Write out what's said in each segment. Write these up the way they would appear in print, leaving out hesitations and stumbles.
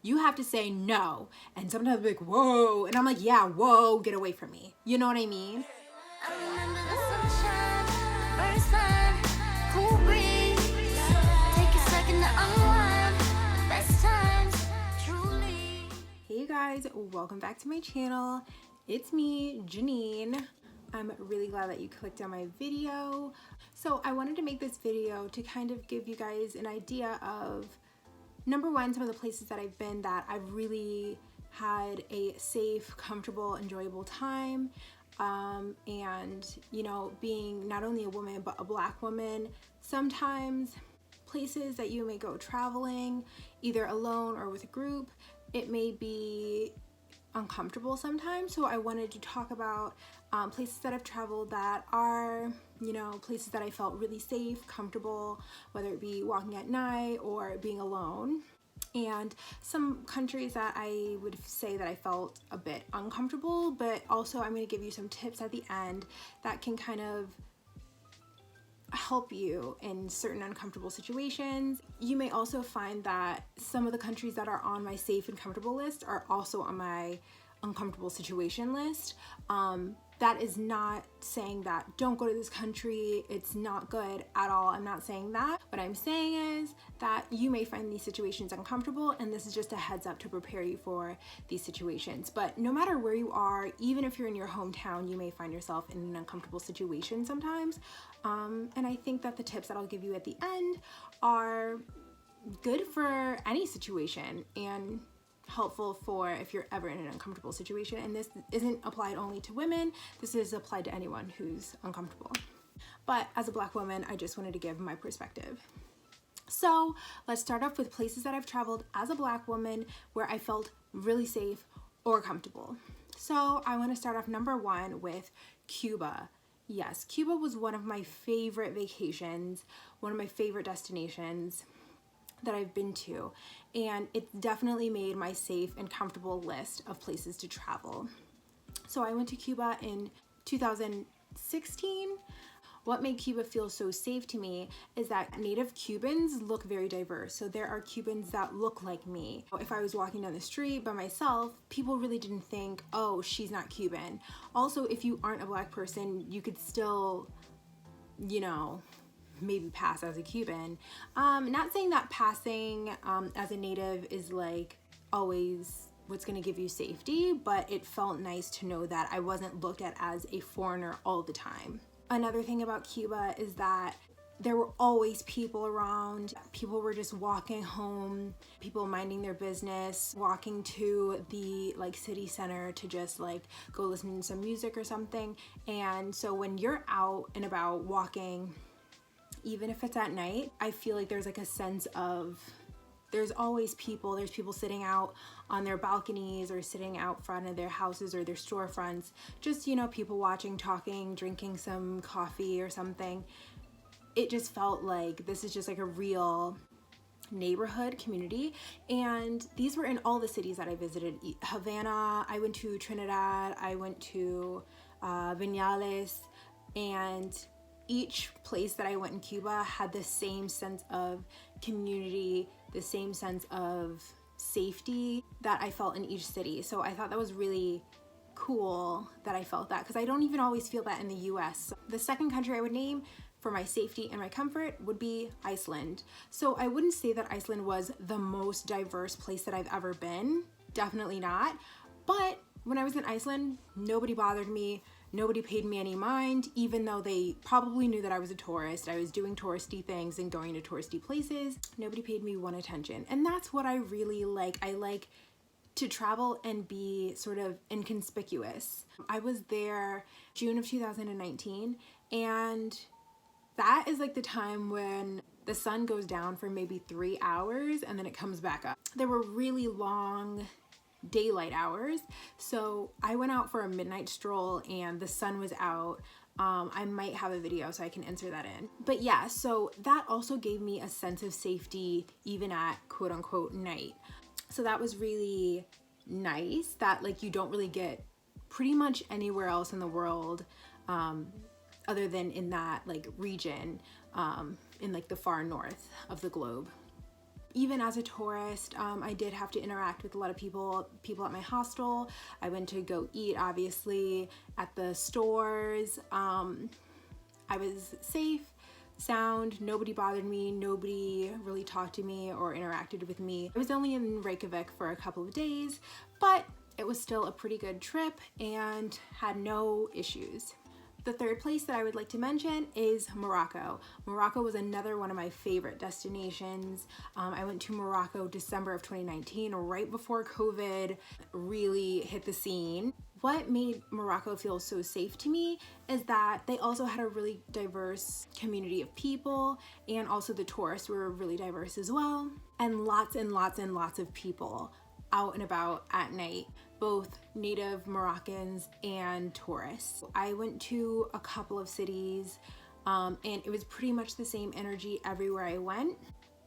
you have to say no. And sometimes I'm like, whoa. And I'm like, yeah, whoa, get away from me. You know what I mean? I remember the sunshine, first time, cool breeze. Take a second to unwind, best times, truly. Hey you guys, welcome back to my channel. It's me, Janine. I'm really glad that you clicked on my video. So I wanted to make this video to kind of give you guys an idea of, number one, some of the places that I've been that I've really had a safe, comfortable, enjoyable time. And you know, being not only a woman, but a Black woman, sometimes places that you may go traveling, either alone or with a group, it may be uncomfortable sometimes. So I wanted to talk about places that I've traveled that are, you know, places that I felt really safe, comfortable, whether it be walking at night or being alone. And some countries that I would say that I felt a bit uncomfortable, but also I'm going to give you some tips at the end that can kind of help you in certain uncomfortable situations. You may also find that some of the countries that are on my safe and comfortable list are also on my uncomfortable situation list. That is not saying that don't go to this country, it's not good at all. I'm not saying that. What I'm saying is that you may find these situations uncomfortable, and this is just a heads up to prepare you for these situations. But no matter where you are, even if you're in your hometown, you may find yourself in an uncomfortable situation sometimes. And I think that the tips that I'll give you at the end are good for any situation and helpful for if you're ever in an uncomfortable situation. And this isn't applied only to women, this is applied to anyone who's uncomfortable. But as a Black woman, I just wanted to give my perspective. So let's start off with places that I've traveled as a Black woman where I felt really safe or comfortable. So I want to start off number one with Cuba. Yes, Cuba was one of my favorite vacations, one of my favorite destinations that I've been to, and it definitely made my safe and comfortable list of places to travel. So I went to Cuba in 2016. What made Cuba feel so safe to me is that native Cubans look very diverse. So there are Cubans that look like me. If I was walking down the street by myself, people really didn't think, oh, she's not Cuban. Also, if you aren't a Black person, you could still, you know, maybe pass as a Cuban. Not saying that passing as a native is like always what's gonna give you safety, but it felt nice to know that I wasn't looked at as a foreigner all the time. Another thing about Cuba is that there were always people around. People were just walking home, people minding their business, walking to the like city center to just like go listen to some music or something. And so when you're out and about walking, even if it's at night, I feel like there's like a sense of, there's always people. There's people sitting out on their balconies or sitting out front of their houses or their storefronts. Just, you know, people watching, talking, drinking some coffee or something. It just felt like this is just like a real neighborhood community. And these were in all the cities that I visited. Havana, I went to Trinidad, I went to Vinales, and each place that I went in Cuba had the same sense of community, the same sense of safety that I felt in each city. So I thought that was really cool that I felt that, because I don't even always feel that in the US. The second country I would name for my safety and my comfort would be Iceland. So I wouldn't say that Iceland was the most diverse place that I've ever been. Definitely not. But when I was in Iceland, nobody bothered me. Nobody paid me any mind, even though they probably knew that I was a tourist. I was doing touristy things and going to touristy places. Nobody paid me one attention. And that's what I really like. I like to travel and be sort of inconspicuous. I was there June of 2019, and that is like the time when the sun goes down for maybe 3 hours and then it comes back up. There were really long daylight hours, so I went out for a midnight stroll and the sun was out. I might have a video so I can insert that in. But yeah, so that also gave me a sense of safety even at quote unquote night. So that was really nice that like you don't really get pretty much anywhere else in the world other than in that like region in like the far north of the globe. Even as a tourist, I did have to interact with a lot of people at my hostel. I went to go eat, obviously, at the stores. I was safe, sound, nobody bothered me, nobody really talked to me or interacted with me. I was only in Reykjavik for a couple of days, but it was still a pretty good trip and had no issues. The third place that I would like to mention is Morocco. Morocco was another one of my favorite destinations. I went to Morocco December of 2019, right before COVID really hit the scene. What made Morocco feel so safe to me is that they also had a really diverse community of people, and also the tourists were really diverse as well, and lots and lots and lots of people out and about at night, both native Moroccans and tourists. I went to a couple of cities and it was pretty much the same energy everywhere I went.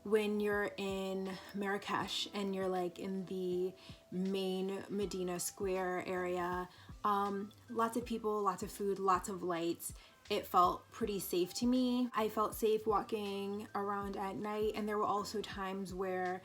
When you're in Marrakesh and you're like in the main Medina Square area, lots of people, lots of food, lots of lights. It felt pretty safe to me. I felt safe walking around at night, and there were also times where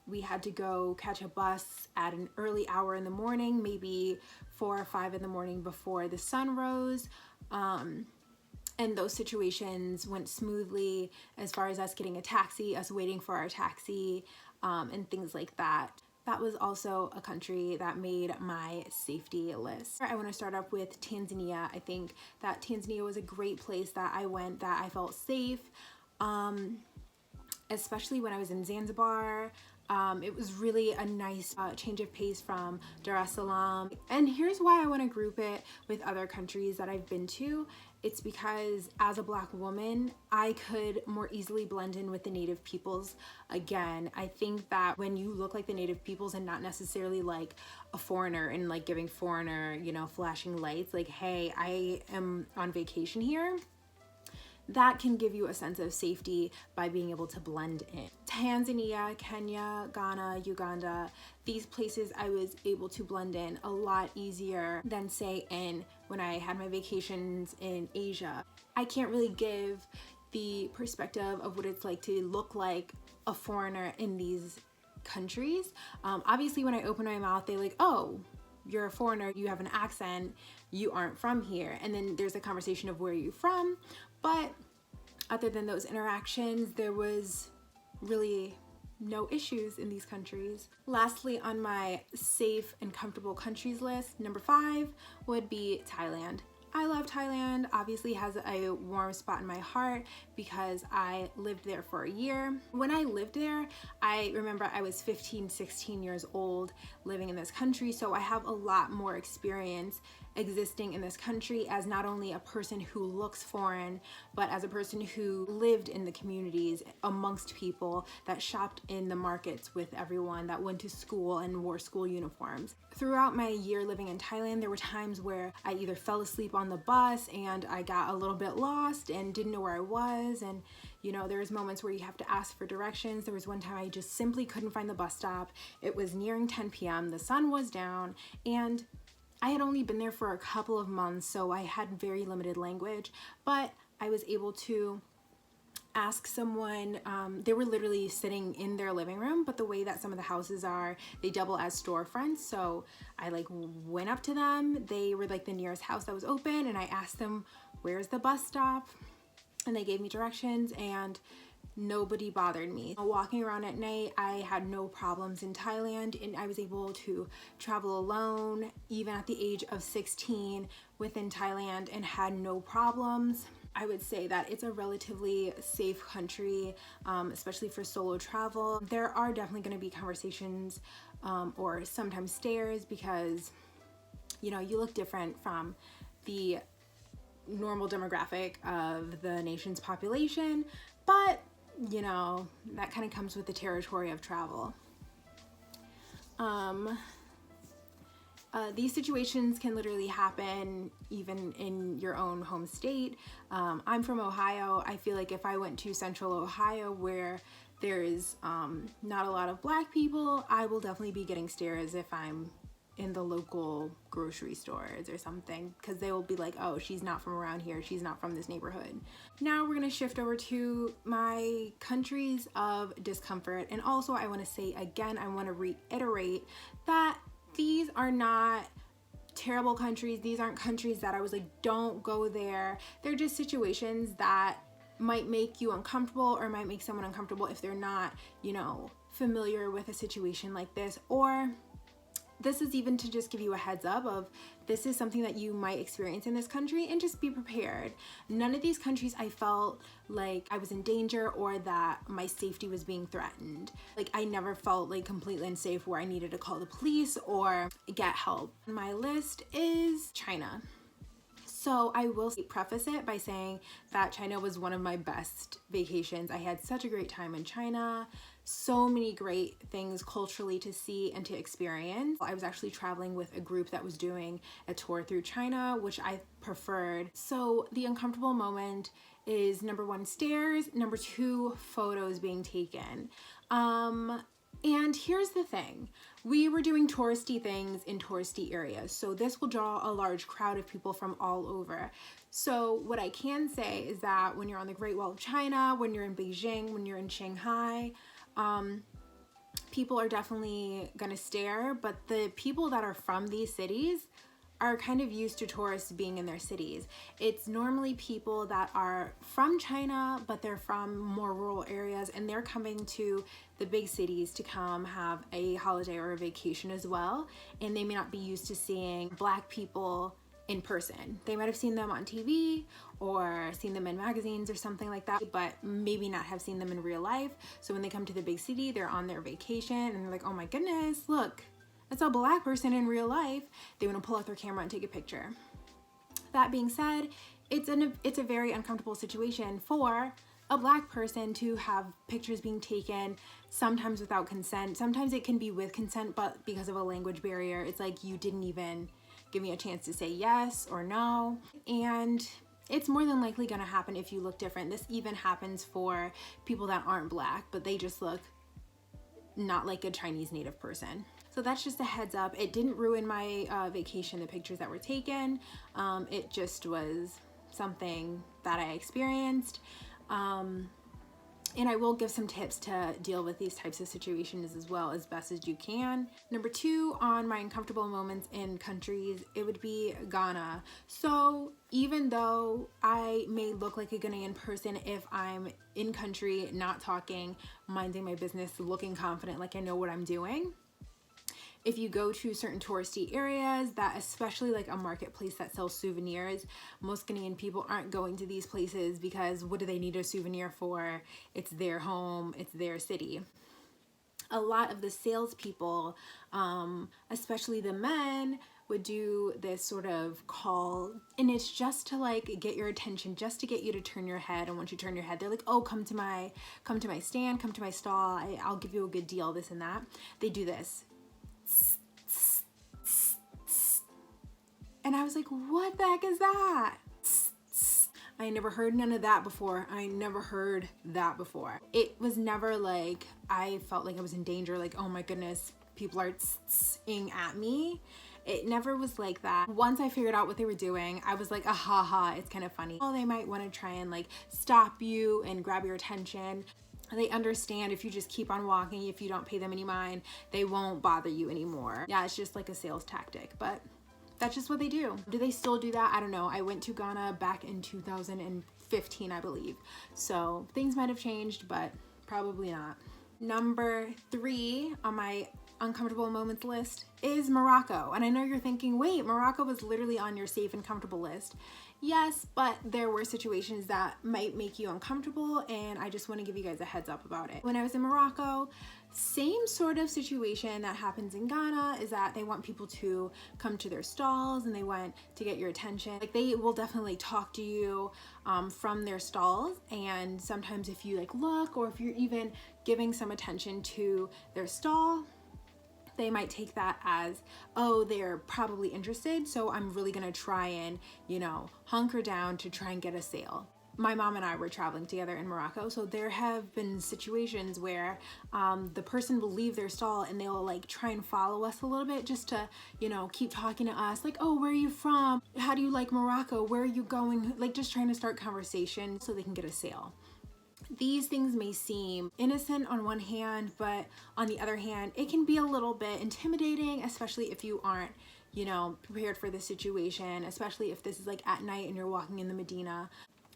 we had to go catch a bus at an early hour in the morning, maybe 4 or 5 in the morning before the sun rose. And those situations went smoothly as far as us getting a taxi, us waiting for our taxi, and things like that. That was also a country that made my safety list. I want to start up with Tanzania. I think that Tanzania was a great place that I went, that I felt safe. Especially when I was in Zanzibar. It was really a nice change of pace from Dar es Salaam. And here's why I want to group it with other countries that I've been to. It's because as a Black woman, I could more easily blend in with the native peoples. Again, I think that when you look like the native peoples and not necessarily like a foreigner and like giving foreigner, you know, flashing lights, like, hey, I am on vacation here, that can give you a sense of safety by being able to blend in. Tanzania, Kenya, Ghana, Uganda, these places I was able to blend in a lot easier than say when I had my vacations in Asia. I can't really give the perspective of what it's like to look like a foreigner in these countries. Obviously when I open my mouth, they like, oh, you're a foreigner, you have an accent, you aren't from here. And then there's a conversation of where are you from? But other than those interactions, there was really no issues in these countries. Lastly, on my safe and comfortable countries list, number 5 would be Thailand. I love Thailand, obviously has a warm spot in my heart because I lived there for a year. When I lived there, I remember I was 15, 16 years old living in this country, so I have a lot more experience existing in this country as not only a person who looks foreign, but as a person who lived in the communities amongst people, that shopped in the markets with everyone, that went to school and wore school uniforms. Throughout my year living in Thailand, there were times where I either fell asleep on the bus and I got a little bit lost and didn't know where I was, and you know, there's moments where you have to ask for directions. There was one time I just simply couldn't find the bus stop. It was nearing 10 p.m. The sun was down, and I had only been there for a couple of months, so I had very limited language, but I was able to ask someone. They were literally sitting in their living room, but the way that some of the houses are, they double as storefronts. So I like went up to them. They were like the nearest house that was open, and I asked them, where's the bus stop? And they gave me directions, and nobody bothered me. Walking around at night, I had no problems in Thailand, and I was able to travel alone even at the age of 16 within Thailand and had no problems. I would say that it's a relatively safe country, especially for solo travel. There are definitely going to be conversations or sometimes stares because, you know, you look different from the normal demographic of the nation's population, but you know, that kind of comes with the territory of travel. These situations can literally happen even in your own home state. I'm from Ohio. I feel like if I went to central Ohio where there is not a lot of Black people, I will definitely be getting stares if I'm in the local grocery stores or something, because they will be like, oh, she's not from around here, she's not from this neighborhood. Now we're gonna shift over to my countries of discomfort. And also I want to say again, I want to reiterate that these are not terrible countries. These aren't countries that I was like, don't go there. They're just situations that might make you uncomfortable or might make someone uncomfortable if they're not, you know, familiar with a situation like this. Or this is even to just give you a heads up of this is something that you might experience in this country, and just be prepared. None of these countries I felt like I was in danger or that my safety was being threatened. Like I never felt like completely unsafe where I needed to call the police or get help. My list is China. So I will preface it by saying that China was one of my best vacations. I had such a great time in China. So many great things culturally to see and to experience. I was actually traveling with a group that was doing a tour through China, which I preferred. So the uncomfortable moment is number one, stairs, number two, photos being taken. And here's the thing, we were doing touristy things in touristy areas, so this will draw a large crowd of people from all over. So what I can say is that when you're on the Great Wall of China, when you're in Beijing, when you're in Shanghai, people are definitely gonna stare, but the people that are from these cities are kind of used to tourists being in their cities. It's normally people that are from China, but they're from more rural areas, and they're coming to the big cities to come have a holiday or a vacation as well. And they may not be used to seeing Black people in person. They might have seen them on TV or seen them in magazines or something like that, but maybe not have seen them in real life. So when they come to the big city, they're on their vacation and they're like, oh my goodness, look, that's a Black person in real life. They want to pull out their camera and take a picture. That being said, it's a very uncomfortable situation for a Black person to have pictures being taken, sometimes without consent. Sometimes it can be with consent, but because of a language barrier, it's like you didn't even give me a chance to say yes or no. And it's more than likely gonna happen if you look different. This even happens for people that aren't Black, but they just look not like a Chinese native person. So that's just a heads up. It didn't ruin my vacation, the pictures that were taken. It just was something that I experienced. And I will give some tips to deal with these types of situations as well, as best as you can. Number two on my uncomfortable moments in countries, it would be Ghana. So even though I may look like a Ghanaian person if I'm in country, not talking, minding my business, looking confident, like I know what I'm doing, if you go to certain touristy areas, that especially like a marketplace that sells souvenirs, most Ghanaian people aren't going to these places because what do they need a souvenir for? It's their home, it's their city. A lot of the salespeople, especially the men, would do this sort of call, and it's just to like get your attention, just to get you to turn your head. And once you turn your head, they're like, oh, come to my stand, come to my stall, I'll give you a good deal, this and that. They do this. And I was like, what the heck is that? I never heard none of that before. It was never like I felt like I was in danger, like, oh my goodness, people are ing at me. It never was like that. Once I figured out what they were doing, I was like, ah ha ha, it's kind of funny. Well, they might want to try and like stop you and grab your attention. They understand if you just keep on walking, if you don't pay them any mind, they won't bother you anymore. Yeah, it's just like a sales tactic, but that's just what they do. Do they still do that? I don't know. I went to Ghana back in 2015, I believe. So things might have changed, but probably not. Number three on my uncomfortable moments list is Morocco. And I know you're thinking, wait, Morocco was literally on your safe and comfortable list. Yes, but there were situations that might make you uncomfortable, and I just want to give you guys a heads up about it. When I was in Morocco, same sort of situation that happens in Ghana is that they want people to come to their stalls and they want to get your attention. Like they will definitely talk to you from their stalls, and sometimes if you like look, or if you're even giving some attention to their stall, they might take that as, oh, they're probably interested, so I'm really gonna try and, you know, hunker down to try and get a sale. my mom and I were traveling together in Morocco, so there have been situations where the person will leave their stall and they'll like try and follow us a little bit just to, you know, keep talking to us, like, oh, where are you from? How do you like Morocco? Where are you going? Like just trying to start conversation so they can get a sale. These things may seem innocent on one hand, but on the other hand, it can be a little bit intimidating, especially if you aren't, you know, prepared for the situation, especially if this is like at night and you're walking in the Medina.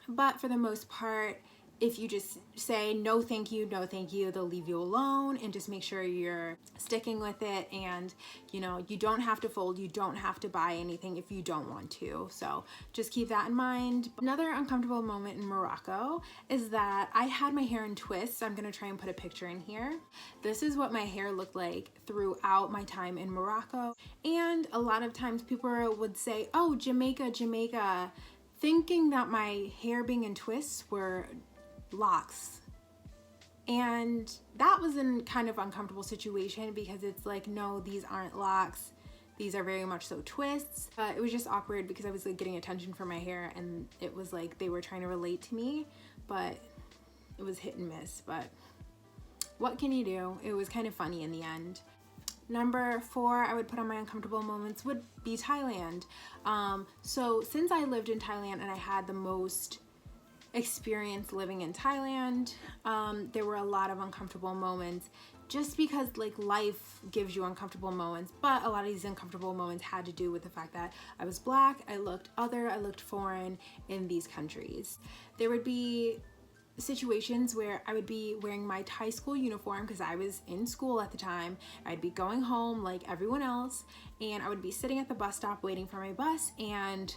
But for the most part, if you just say no thank you, no thank you, they'll leave you alone, and just make sure you're sticking with it. And you know, you don't have to fold, you don't have to buy anything if you don't want to, so just keep that in mind. Another uncomfortable moment in Morocco is that I had my hair in twists. I'm gonna try and put a picture in here. This is what my hair looked like throughout my time in Morocco, and a lot of times people would say, oh, Jamaica, Jamaica, thinking that my hair being in twists were locks. And that was a kind of uncomfortable situation because it's like, no, these aren't locks, these are very much so twists. It was just awkward because I was like getting attention for my hair, and it was like they were trying to relate to me, but it was hit and miss. But what can you do? It was kind of funny in the end. Number 4 I would put on my uncomfortable moments would be Thailand. So since I lived in Thailand and I had the most experience living in Thailand, there were a lot of uncomfortable moments just because like life gives you uncomfortable moments, but a lot of these uncomfortable moments had to do with the fact that I was Black, I looked other, I looked foreign in these countries. There would be situations where I would be wearing my Thai school uniform because I was in school at the time. I'd be going home like everyone else, and I would be sitting at the bus stop waiting for my bus, and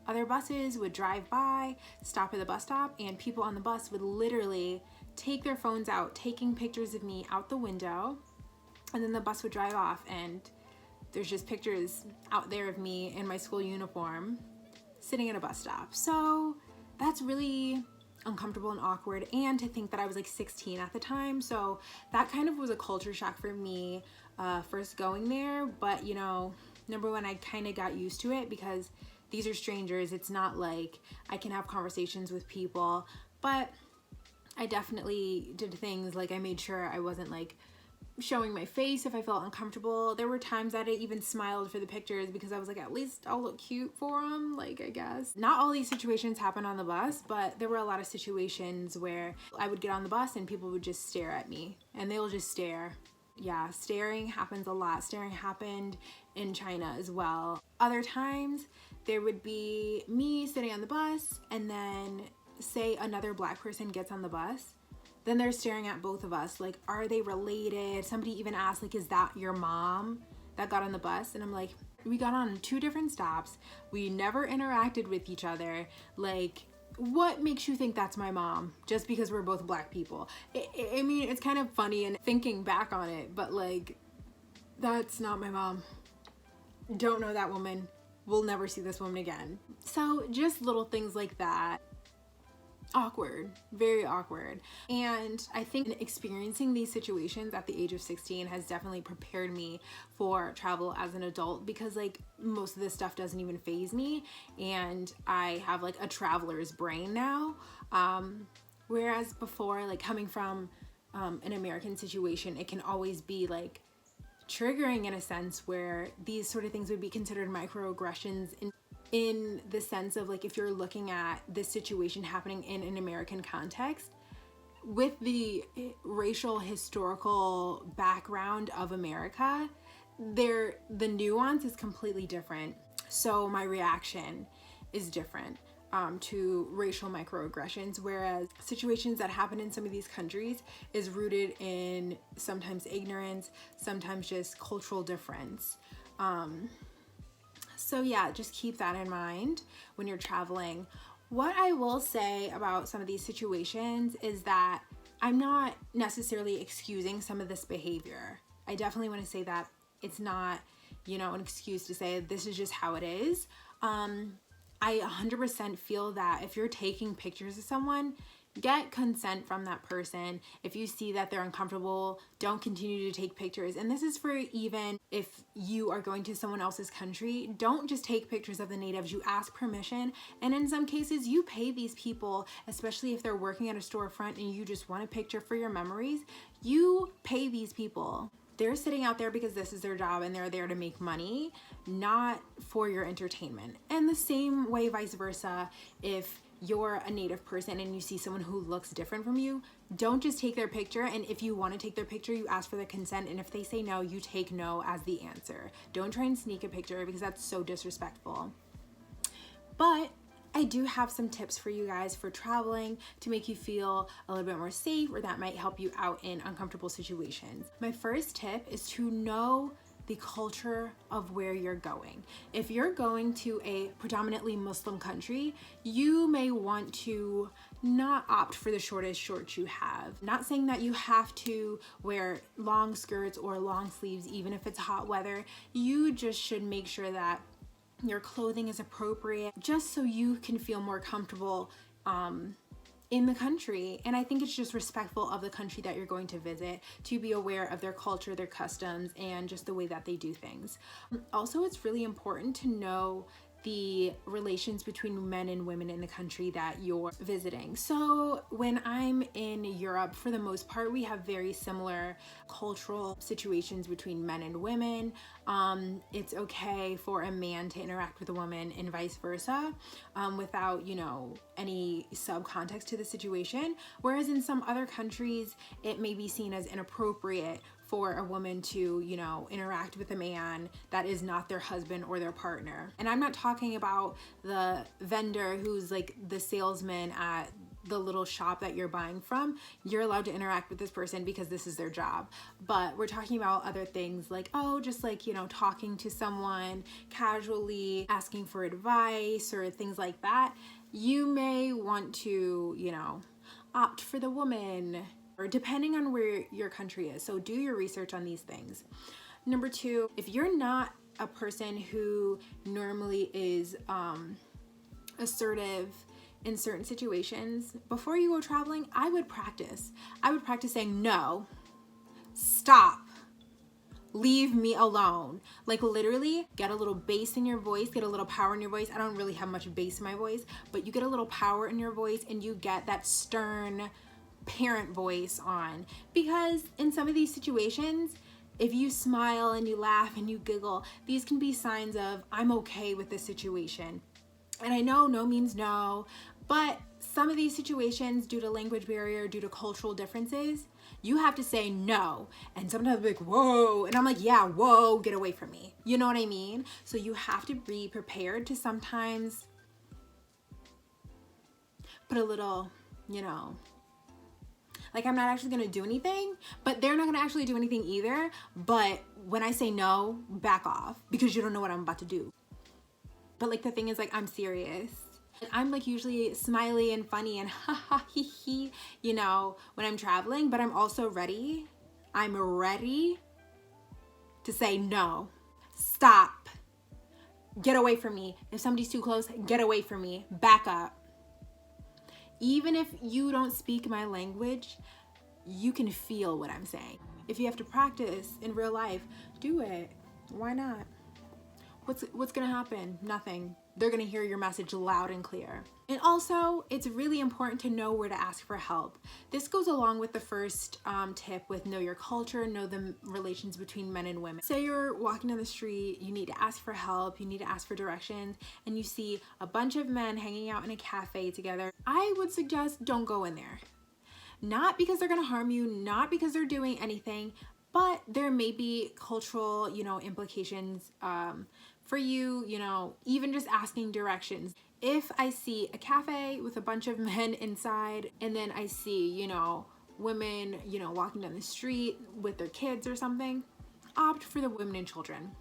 other buses would drive by, stop at the bus stop, and people on the bus would literally take their phones out, taking pictures of me out the window, and then the bus would drive off and there's just pictures out there of me in my school uniform sitting at a bus stop. So that's really uncomfortable and awkward, and to think that I was like 16 at the time, so that kind of was a culture shock for me first going there. But you know, number 1, I kind of got used to it because these are strangers. It's not like I can have conversations with people, but I definitely did things like I made sure I wasn't like showing my face if I felt uncomfortable. There were times that I even smiled for the pictures because I was like, at least I'll look cute for them, like, I guess. Not all these situations happen on the bus, but there were a lot of situations where I would get on the bus and people would just stare at me, and they'll just stare. Yeah, staring happens a lot. Staring happened in China as well. Other times there would be me sitting on the bus, and then say another Black person gets on the bus, then they're staring at both of us like, are they related? Somebody even asked like, is that your mom that got on the bus? And I'm like, we got on 2 different stops, we never interacted with each other, like, what makes you think that's my mom just because we're both Black people? I mean, it's kind of funny and thinking back on it, but like, that's not my mom. Don't know that woman, we'll never see this woman again. So just little things like that. Awkward, very awkward. And I think experiencing these situations at the age of 16 has definitely prepared me for travel as an adult, because like most of this stuff doesn't even faze me, and I have like a traveler's brain now, whereas before, like coming from an American situation, it can always be like triggering in a sense where these sort of things would be considered microaggressions in the sense of like, if you're looking at this situation happening in an American context with the racial historical background of America, the nuance is completely different. So my reaction is different to racial microaggressions, whereas situations that happen in some of these countries is rooted in sometimes ignorance, sometimes just cultural difference. So yeah, just keep that in mind when you're traveling. What I will say about some of these situations is that I'm not necessarily excusing some of this behavior. I definitely want to say that it's not, you know, an excuse to say this is just how it is. I 100% feel that if you're taking pictures of someone, Get consent from that person. If you see that they're uncomfortable, don't continue to take pictures. And this is for even if you are going to someone else's country, don't just take pictures of the natives. You ask permission. And in some cases, you pay these people, especially if they're working at a storefront and you just want a picture for your memories, you pay these people. They're sitting out there because this is their job and they're there to make money, not for your entertainment. And the same way, vice versa, if you're a native person and you see someone who looks different from you, don't just take their picture. And if you want to take their picture, you ask for their consent. And if they say no, you take no as the answer. Don't try and sneak a picture because that's so disrespectful. But I do have some tips for you guys for traveling to make you feel a little bit more safe, or that might help you out in uncomfortable situations. My first tip is to know the culture of where you're going. If you're going to a predominantly Muslim country, you may want to not opt for the shortest shorts you have. Not saying that you have to wear long skirts or long sleeves even if it's hot weather. You just should make sure that your clothing is appropriate just so you can feel more comfortable in the country. And I think it's just respectful of the country that you're going to visit to be aware of their culture, their customs, and just the way that they do things. Also, it's really important to know the relations between men and women in the country that you're visiting. So when I'm in Europe, for the most part, we have very similar cultural situations between men and women. It's okay for a man to interact with a woman and vice versa, without, any subcontext to the situation. Whereas in some other countries, it may be seen as inappropriate for a woman to, interact with a man that is not their husband or their partner. And I'm not talking about the vendor who's like the salesman at the little shop that you're buying from. You're allowed to interact with this person because this is their job. But we're talking about other things like, talking to someone casually, asking for advice or things like that. You may want to, opt for the woman, or depending on where your country is. So do your research on these things. Number two, if you're not a person who normally is assertive in certain situations, before you go traveling, I would practice saying no, stop, leave me alone. Like literally get a little bass in your voice, get a little power in your voice. I don't really have much bass in my voice, but you get a little power in your voice and you get that stern parent voice on. Because in some of these situations, if you smile and you laugh and you giggle, these can be signs of I'm okay with this situation. And I know no means no, but some of these situations, due to language barrier, due to cultural differences, you have to say no. And sometimes I'm like, whoa. And I'm like, yeah, whoa, get away from me. You know what I mean? So you have to be prepared to sometimes put a little, like I'm not actually gonna do anything, but they're not gonna actually do anything either. But when I say no, back off because you don't know what I'm about to do. But like the thing is, like, I'm serious. I'm like usually smiley and funny and ha ha he he, when I'm traveling, but I'm also ready. I'm ready to say no, stop, get away from me. If somebody's too close, get away from me, back up. Even if you don't speak my language, you can feel what I'm saying. If you have to practice in real life, do it. Why not? What's gonna happen? Nothing. They're gonna hear your message loud and clear. And also, it's really important to know where to ask for help. This goes along with the first tip with know your culture, know the relations between men and women. Say you're walking down the street, you need to ask for help, you need to ask for directions, and you see a bunch of men hanging out in a cafe together. I would suggest don't go in there. Not because they're gonna harm you, not because they're doing anything, but there may be cultural, implications for you, even just asking directions. If I see a cafe with a bunch of men inside and then I see, women, walking down the street with their kids or something, opt for the women and children.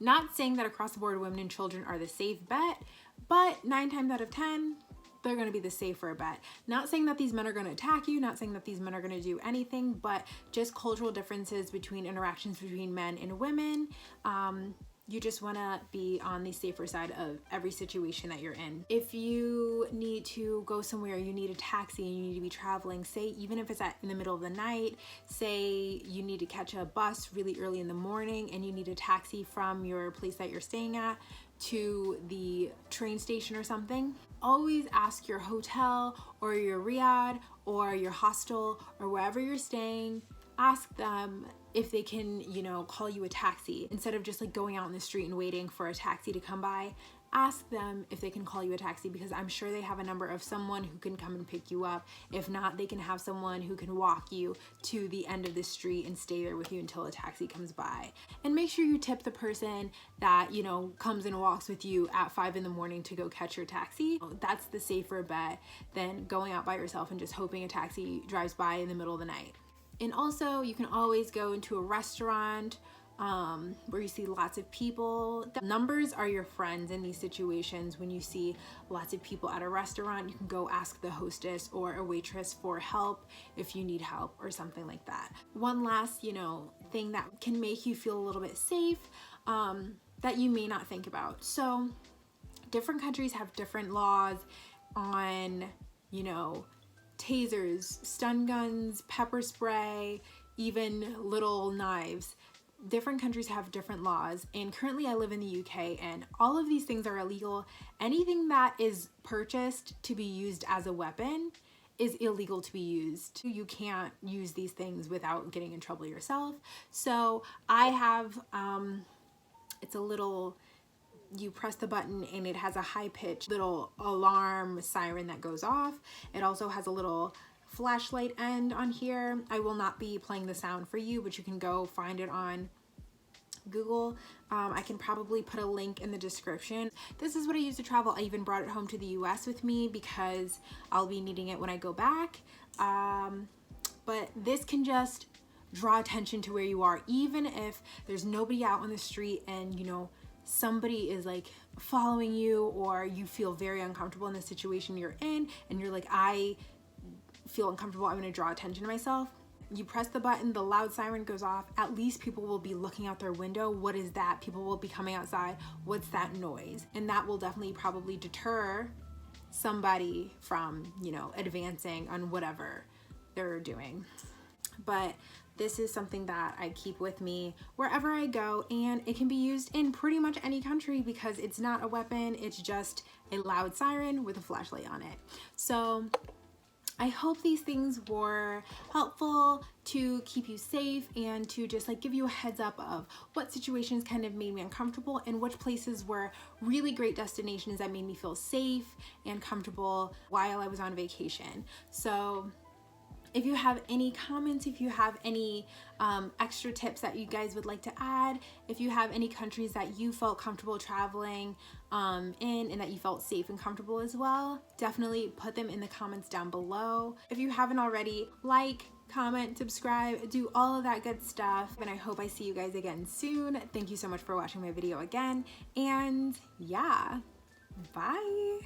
Not saying that across the board women and children are the safe bet, but 9 times out of 10, they're going to be the safer bet. Not saying that these men are going to attack you, not saying that these men are going to do anything, but just cultural differences between interactions between men and women. you just want to be on the safer side of every situation that you're in. If you need to go somewhere, you need a taxi and you need to be traveling, say even if it's in the middle of the night, say you need to catch a bus really early in the morning and you need a taxi from your place that you're staying at to the train station or something, always ask your hotel or your riad or your hostel or wherever you're staying, ask them if they can, you know, call you a taxi. Instead of just like going out in the street and waiting for a taxi to come by, ask them if they can call you a taxi, because I'm sure they have a number of someone who can come and pick you up. If not, they can have someone who can walk you to the end of the street and stay there with you until a taxi comes by. And make sure you tip the person that, you know, comes and walks with you at 5 in the morning to go catch your taxi. That's the safer bet than going out by yourself and just hoping a taxi drives by in the middle of the night. And also, you can always go into a restaurant where you see lots of people. The numbers are your friends in these situations. When you see lots of people at a restaurant, you can go ask the hostess or a waitress for help if you need help or something like that. One last, you know, thing that can make you feel a little bit safe that you may not think about. So different countries have different laws on, you know, tasers, stun guns, pepper spray, even little knives. Different countries have different laws, and currently I live in the UK and all of these things are illegal. Anything that is purchased to be used as a weapon is illegal to be used. You can't use these things without getting in trouble yourself. So I have, it's a little, you press the button and it has a high-pitched little alarm siren that goes off. It also has a little flashlight end on here. I will not be playing the sound for you, but you can go find it on Google. I can probably put a link in the description. This is what I use to travel. I even brought it home to the US with me because I'll be needing it when I go back. But this can just draw attention to where you are, even if there's nobody out on the street and, you know, somebody is like following you, or you feel very uncomfortable in the situation you're in and you're like, I feel uncomfortable, I'm gonna draw attention to myself. You press the button, the loud siren goes off. At least people will be looking out their window. What is that? People will be coming outside. What's that noise? And that will definitely probably deter somebody from, you know, advancing on whatever they're doing. But this is something that I keep with me wherever I go, and it can be used in pretty much any country because it's not a weapon, it's just a loud siren with a flashlight on it. So I hope these things were helpful to keep you safe and to just like give you a heads up of what situations kind of made me uncomfortable and which places were really great destinations that made me feel safe and comfortable while I was on vacation. So if you have any comments, if you have any extra tips that you guys would like to add, if you have any countries that you felt comfortable traveling in and that you felt safe and comfortable as well, definitely put them in the comments down below. If you haven't already, like, comment, subscribe, do all of that good stuff. And I hope I see you guys again soon. Thank you so much for watching my video again. And yeah, bye.